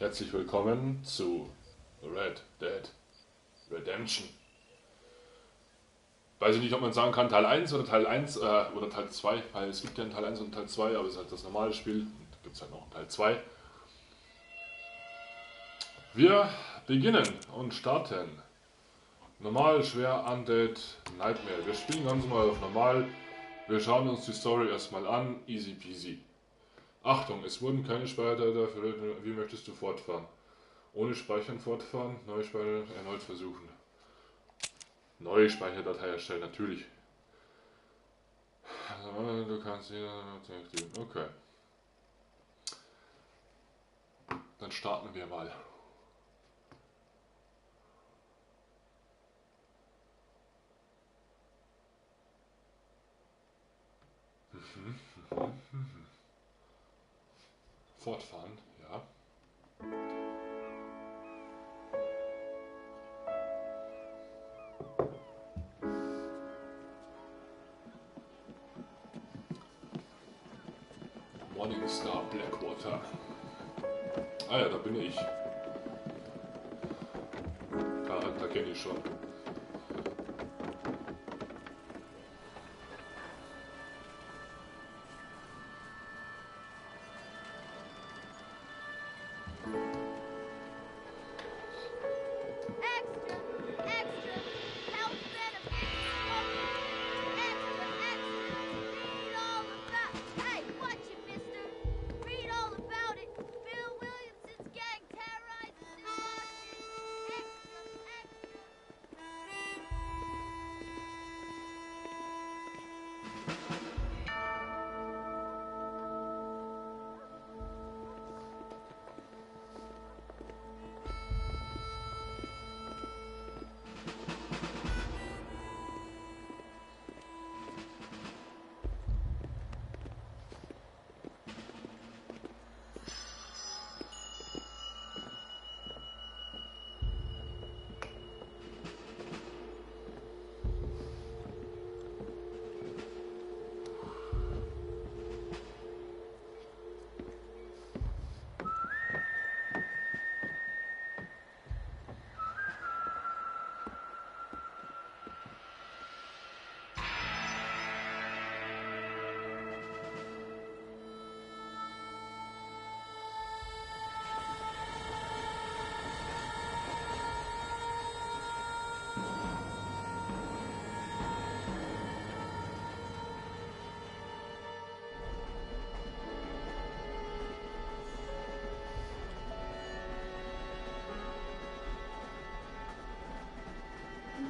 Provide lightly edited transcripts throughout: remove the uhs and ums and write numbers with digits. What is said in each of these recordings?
Herzlich willkommen zu Red Dead Redemption. Weiß ich nicht, ob man sagen kann Teil 1 oder Teil 1 oder Teil 2, weil es gibt ja einen Teil 1 und Teil 2, aber es ist halt das normale Spiel. Und da gibt es halt noch einen Teil 2. Wir beginnen und starten. Normal, schwer, Undead, Nightmare. Wir spielen ganz normal auf normal. Wir schauen uns die Story erstmal an. Easy peasy. Achtung, es wurden keine Speicher dafür. Wie möchtest du fortfahren? Ohne Speichern fortfahren, neu speichern, erneut versuchen. Neue Speicherdatei erstellen, natürlich. Du kannst hier deaktivieren. Okay. Dann starten wir mal. Fortfahren, ja. Morningstar Blackwater. Ah ja, da bin ich. Da kenne ich schon.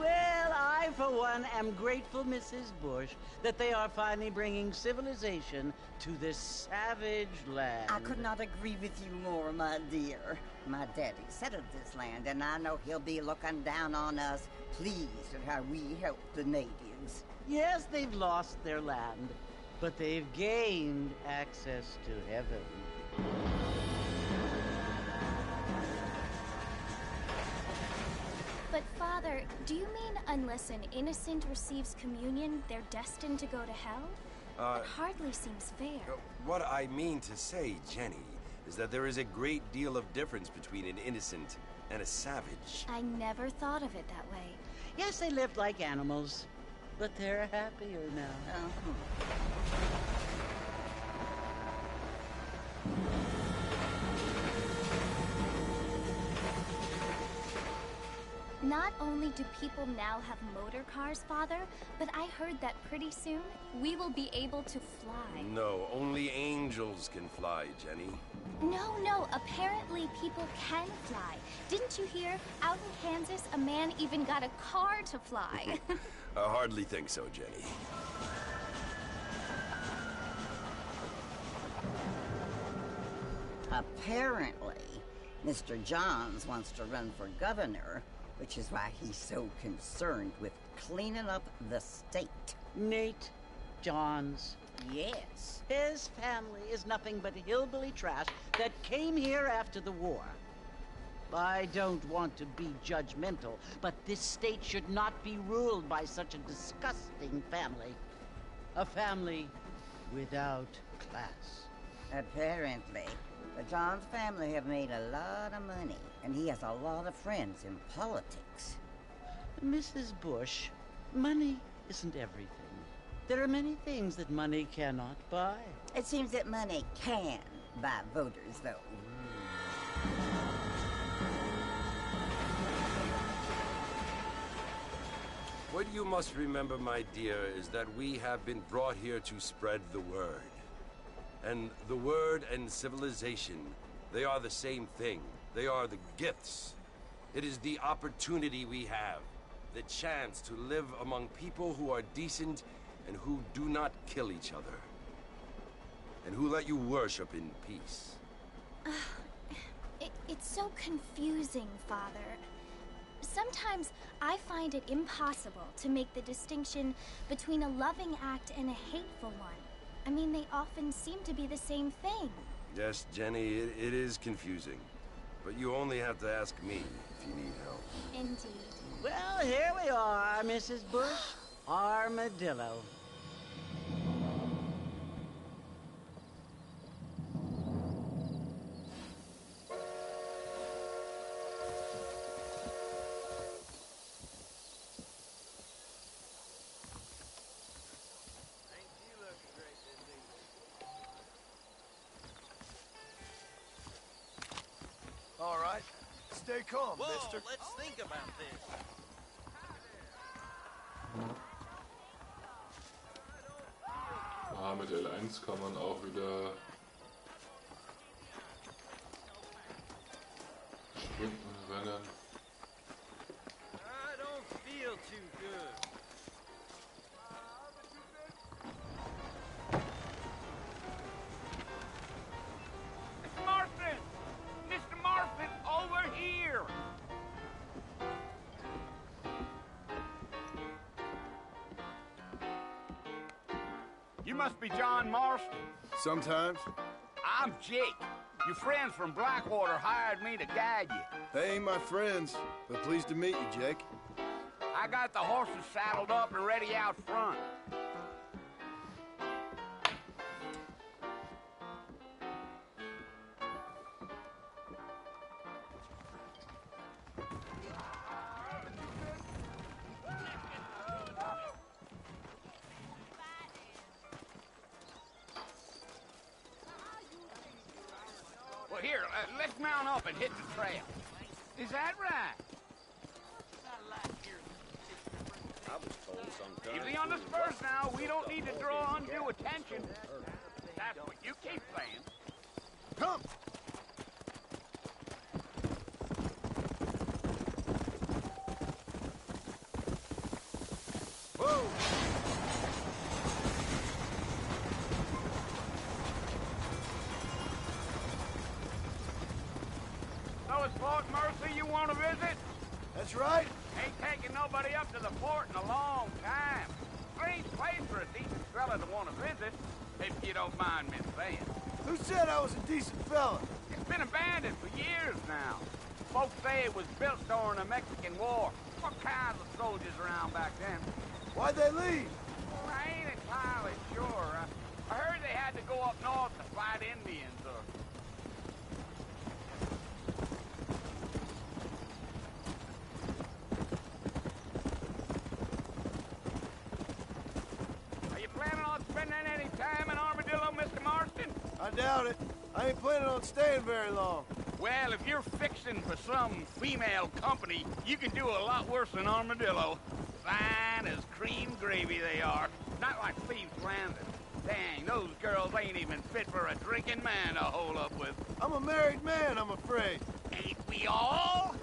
Well, I, for one, am grateful, Mrs. Bush, that they are finally bringing civilization to this savage land. I could not agree with you more, my dear. My daddy settled this land, and I know he'll be looking down on us, pleased at how we help the natives. Yes, they've lost their land, but they've gained access to heaven. But Father, do you mean unless an innocent receives communion, they're destined to go to hell? It hardly seems fair. What I mean to say, Jenny, is that there is a great deal of difference between an innocent and a savage. I never thought of it that way. Yes, they lived like animals, but they're happier now. Not only do people now have motor cars, Father, but I heard that pretty soon we will be able to fly. No, only angels can fly, Jenny. No, apparently people can fly. Didn't you hear? Out in Kansas, a man even got a car to fly. I hardly think so, Jenny. Apparently, Mr. Johns wants to run for governor, which is why he's so concerned with cleaning up the state. Nate Johns. Yes. His family is nothing but hillbilly trash that came here after the war. I don't want to be judgmental, but this state should not be ruled by such a disgusting family. A family without class. Apparently. But John's family have made a lot of money, and he has a lot of friends in politics. Mrs. Bush, money isn't everything. There are many things that money cannot buy. It seems that money can buy voters, though. What you must remember, my dear, is that we have been brought here to spread the word. And the word and civilization, they are the same thing. They are the gifts. It is the opportunity we have, the chance to live among people who are decent and who do not kill each other, and who let you worship in peace. It's so confusing, Father. Sometimes I find it impossible to make the distinction between a loving act and a hateful one. I mean, they often seem to be the same thing. Yes, Jenny, it is confusing. But you only have to ask me if you need help. Indeed. Well, here we are, Mrs. Bush. Armadillo. All right. Stay calm, Whoa, mister. let's think about this. Mit L1 kann man auch wieder sprinten, rennen. I don't feel too good. Mr. Marston! Mr. Marston, over here! You must be John Marston. Sometimes. I'm Jake. Your friends from Blackwater hired me to guide you. They ain't my friends, but pleased to meet you, Jake. I got the horses saddled up and ready out front. Well, here, let's mount up and hit the trail. Is that right? I was told sometimes. Easy on the spurs now. We don't need to draw undue attention. That's what you keep saying. Come! Whoa! So it's Fort Mercy you want to visit? That's right. Ain't taking nobody up to the fort in a long time. Strange place for a decent fella to want to visit, if you don't mind me saying. Who said I was a decent fella? It's been abandoned for years now. Folks say it was built during the Mexican War. What kinds of soldiers around back then? Why'd they leave? Well, I ain't entirely sure. I heard they had to go up north to fight Indians or... Are you planning on spending any time in Armadillo, Mr. Marston? I doubt it. I ain't planning on staying very long. Well, if you're fixing for some female company, you can do a lot worse than Armadillo. Fine as cream gravy they are. Not like thieves landed. Dang, those girls ain't even fit for a drinking man to hold up with. I'm a married man, I'm afraid. Ain't we all?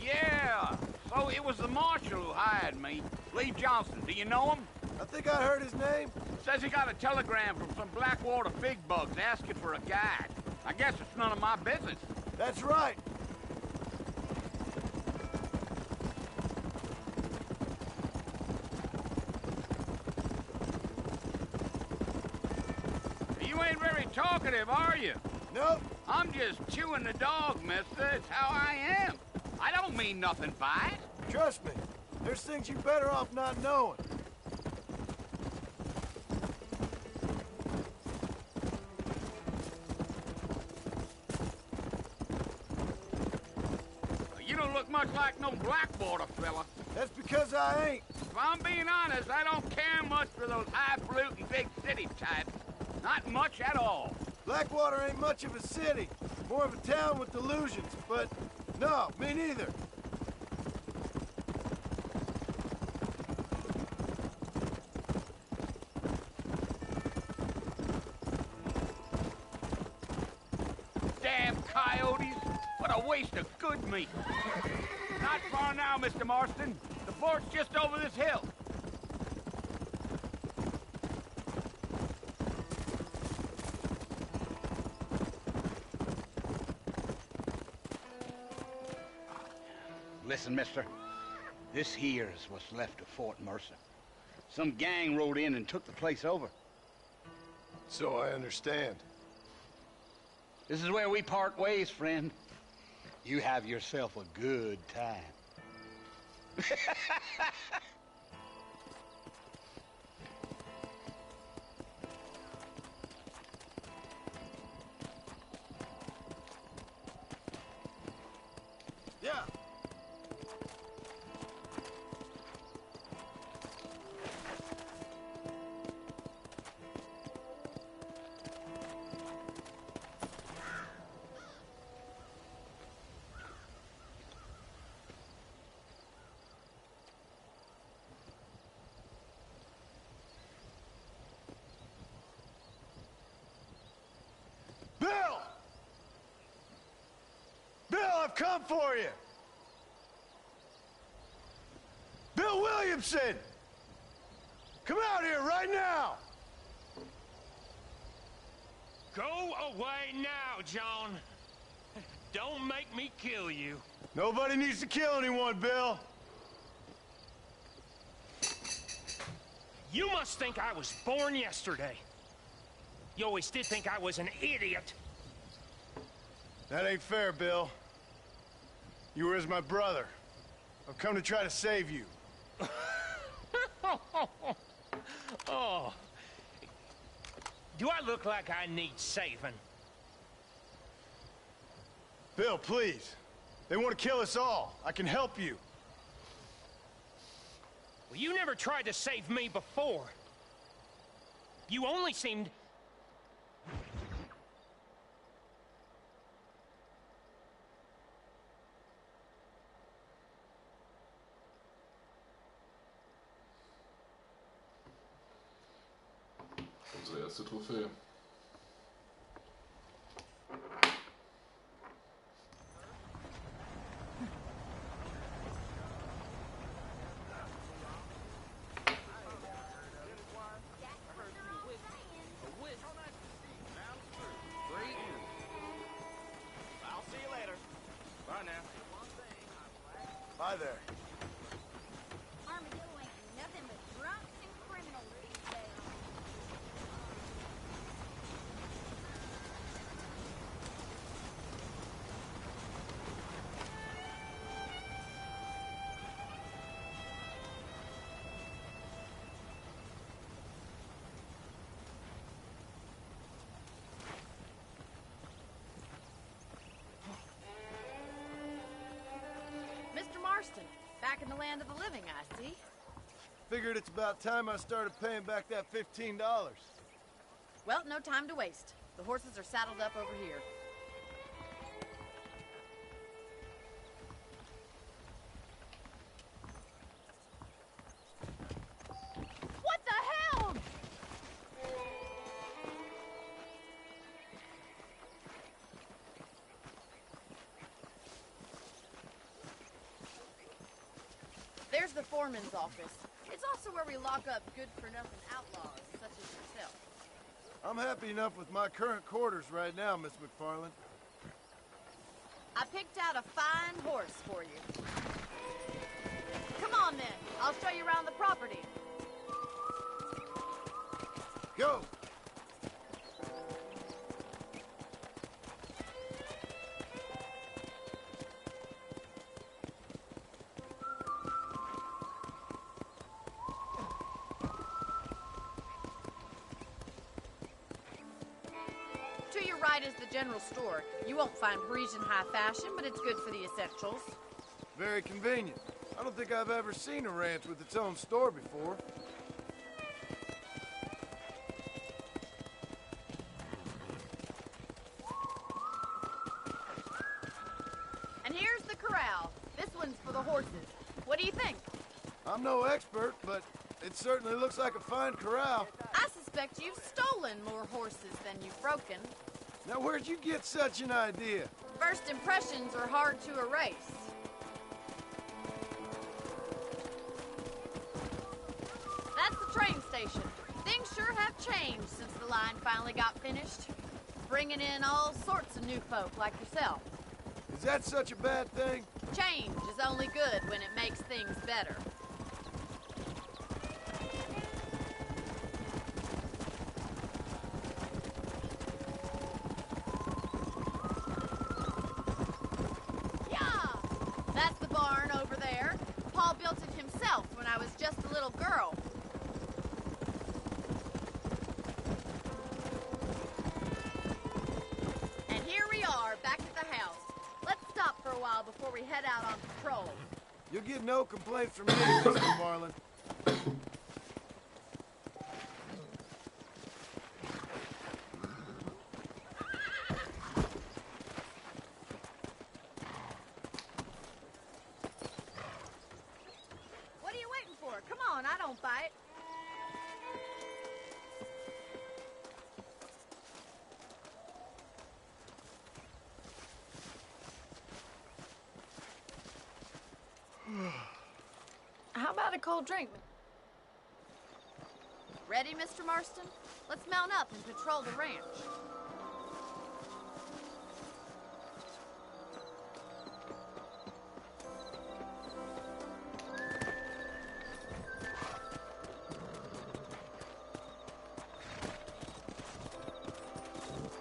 Yeah, so it was the marshal who hired me. Lee Johnson, do you know him? I think I heard his name. Says he got a telegram from some Blackwater big bugs asking for a guide. I guess it's none of my business. That's right. You ain't very talkative, are you? Nope, I'm just chewing the dog, mister. It's how I am. I don't mean nothing by it. Trust me, there's things you're better off not knowing. You don't look much like no Blackwater fella. That's because I ain't. If I'm being honest, I don't care much for those highfalutin big city types. Not much at all. Blackwater ain't much of a city. More of a town with delusions, but no, me neither. Damn coyotes! What a waste of good meat. Not far now, Mr. Marston. The fort's just over this hill. Listen, mister. This here is what's left of Fort Mercer. Some gang rode in and took the place over. So I understand. This is where we part ways, friend. You have yourself a good time. Yeah. Bill! Bill, I've come for you! Bill Williamson! Come out here right now! Go away now, John. Don't make me kill you. Nobody needs to kill anyone, Bill. You must think I was born yesterday. You always did think I was an idiot. That ain't fair, Bill. You were as my brother. I've come to try to save you. Oh. Do I look like I need saving? Bill, please. They want to kill us all. I can help you. Well, you never tried to save me before. You only seemed... Unsere erste Trophäe. I'll see you later. Bye now. Bye there. Armadillo ain't nothing but drunks and criminals these days. Mr. Marston, back in the land of the living, I see. Figured it's about time I started paying back that $15. Well, no time to waste. The horses are saddled up over here. What the hell? There's the foreman's office. It's also where we lock up good-for-nothing outlaws, such as yourself. I'm happy enough with my current quarters right now, Miss McFarland. I picked out a fine horse for you. Come on, then. I'll show you around the property. Go! right is the general store. You won't find Parisian high fashion, but it's good for the essentials. Very convenient. I don't think I've ever seen a ranch with its own store before. And here's the corral. This one's for the horses. What do you think? I'm no expert, but it certainly looks like a fine corral. I suspect you've stolen more horses than you've broken. Now, where'd you get such an idea? First impressions are hard to erase. That's the train station. Things sure have changed since the line finally got finished. Bringing in all sorts of new folk like yourself. Is that such a bad thing? Change is only good when it makes things better. That's the barn over there. Paul built it himself when I was just a little girl. And here we are, back at the house. Let's stop for a while before we head out on patrol. You'll get no complaints from me, Mr. Marlin. What are you waiting for? Come on, I don't bite. How about a cold drink? Ready, Mr. Marston? Let's mount up and patrol the ranch.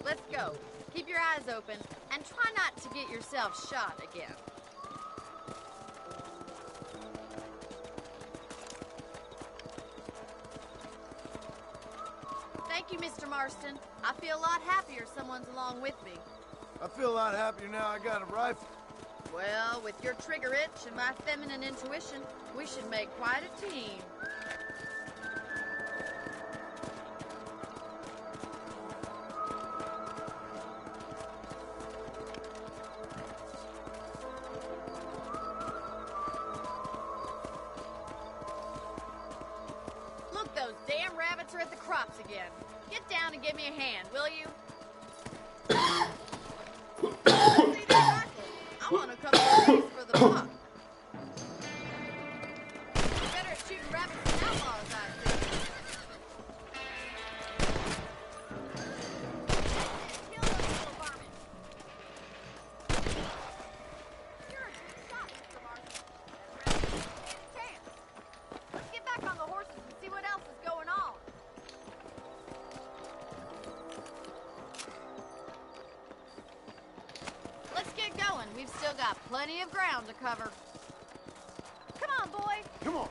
Let's go. Keep your eyes open and try not to get yourself shot again. Thank you, Mr. Marston. I feel a lot happier someone's along with me. I feel a lot happier now I got a rifle. Well, with your trigger itch and my feminine intuition, we should make quite a team. Look, those damn rabbits are at the crops again. Get down and give me a hand, will you? See that rifle? I want a couple of these for the buck. You're better at shooting rabbits than outlaws, I see. Kill those little varmints. You're a good shot, Mr. Marston. That rabbit didn't stand a chance. Let's get back on the horses and see what else is going on. Let's get going. We've still got plenty of ground to cover. Come on, boy. Come on.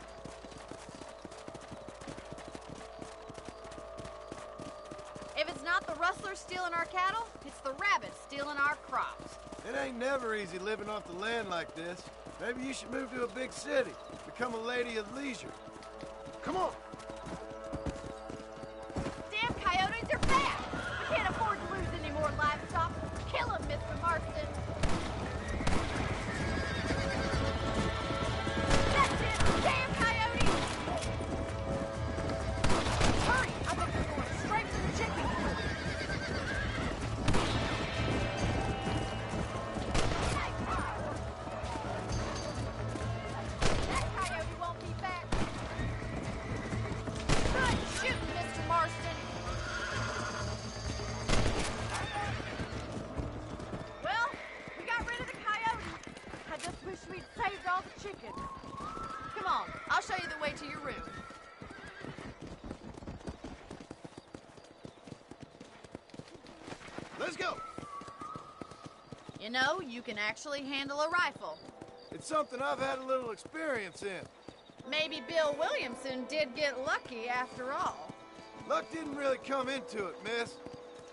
If it's not the rustlers stealing our cattle, it's the rabbits stealing our crops. It ain't never easy living off the land like this. Maybe you should move to a big city. Become a lady of leisure. Come on. Damn coyotes are fast. We can't afford to lose any more livestock. Kill them, Mr. Marston. That's it. Damn coyotes. Hurry. I bet they're going straight to the chicken coop. That coyote won't be back. Good shooting, Mr. Marston. Well, we got rid of the coyote. I just wish we'd saved all the chickens. Come on, I'll show you the way to your room. Let's go. You know, you can actually handle a rifle. It's something I've had a little experience in. Maybe Bill Williamson did get lucky after all. Luck didn't really come into it, miss.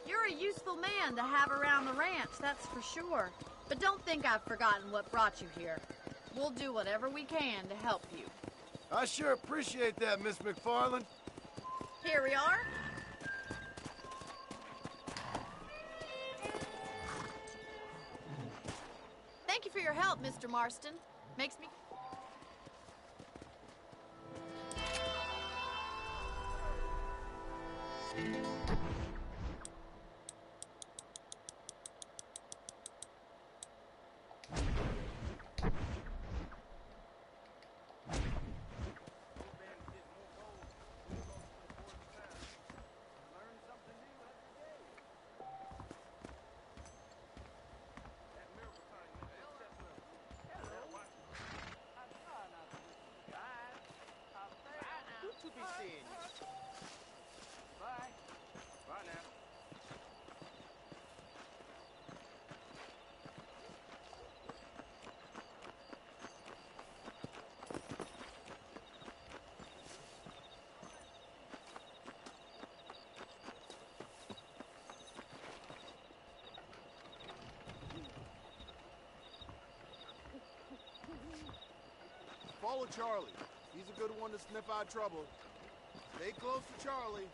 You're a useful man to have around the ranch, that's for sure. But don't think I've forgotten what brought you here. We'll do whatever we can to help you. I sure appreciate that, Miss McFarland. Here we are. Thank you for your help, Mr. Marston. Makes me... Bye. Bye now. Follow Charlie. He's a good one to sniff out trouble. Stay close to Charlie.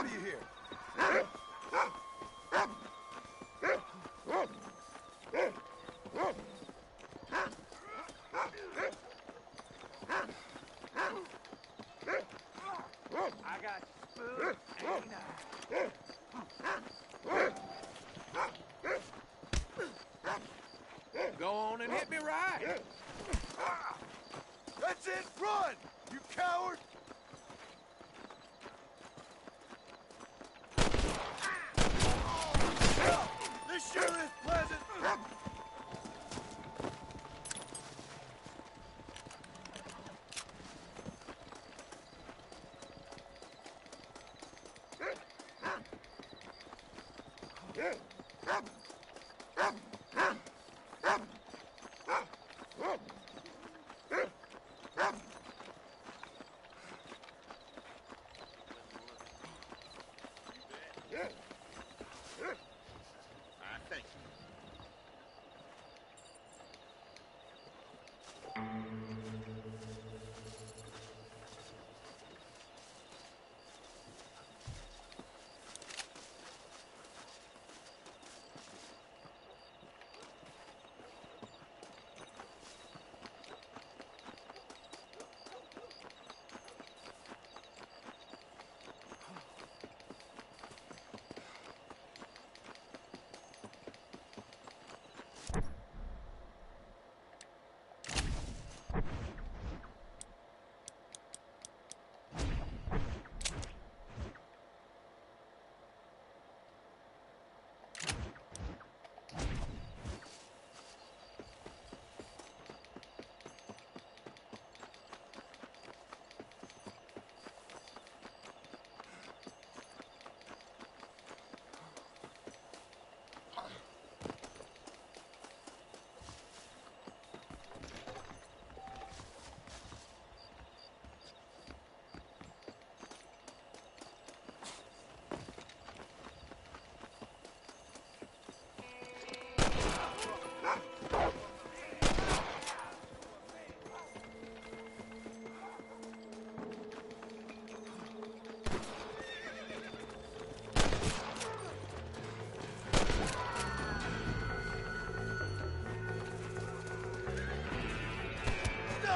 What do you hear? I got you spooked and Go on and hit me right. That's it, run, you coward! This sure is pleasant.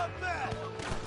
Stop that!